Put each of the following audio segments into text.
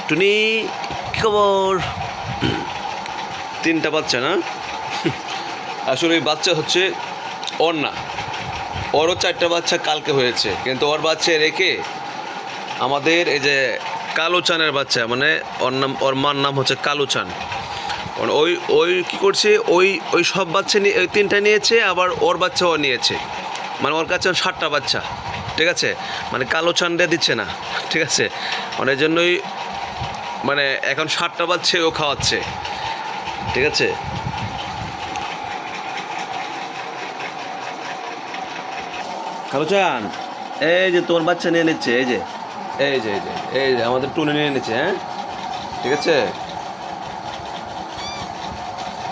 টুনি কি খবর? তিনটা বাচ্চা না? আসলে এই বাচ্চা হচ্ছে ওর না, ওরও চারটা বাচ্চা কালকে হয়েছে, কিন্তু ওর বাচ্চা রেখে আমাদের এই যে কালো চানের বাচ্চা, মানে ওর মার নাম হচ্ছে কালো চান। ওই ওই কী করছে, ওই ওই সব বাচ্চা নিয়ে ওই তিনটা নিয়েছে, আবার ওর বাচ্চাও নিয়েছে। মানে ওর কাছে 7টা বাচ্চা, ঠিক আছে? মানে কালো চানটা দিচ্ছে না, ঠিক আছে? মানে এই জন্যই মানে এখন 7টা বাচ্চা ও খাওয়াচ্ছে, ঠিক আছে? কালো চান, এই যে তোমার বাচ্চা নিয়ে নিচ্ছে, এই যে এই যে এই যে এই যে আমাদের টুনি নিয়ে নিচ্ছে, হ্যাঁ, ঠিক আছে?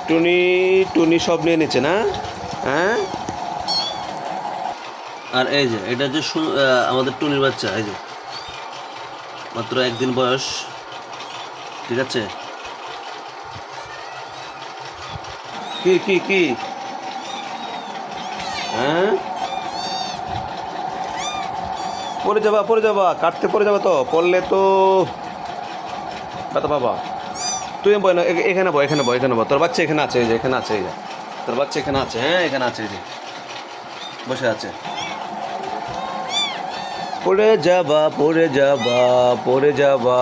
টুনি টুনি সব নিয়ে নিচ্ছে না, হ্যাঁ? আর এই যে এটা যে আমাদের টুনির বাচ্চা, এই যে মাত্র 1 দিন বয়স, ঠিক আছে? কি কি কি, হ্যাঁ? পড়ে যাবা, কাটতে পড়ে যাবা, তো পড়লে তো ব্যথা পাবা। তুই বই না, এখানে বই, এখানে বই, তোর বাচ্চা এখানে আছে, এই যে এখানে আছে, এই যে তোর বাচ্চা এখানে আছে, হ্যাঁ এখানে আছে, এই যে বসে আছে। পড়ে যাবা, পড়ে যাবা, পড়ে যাবা।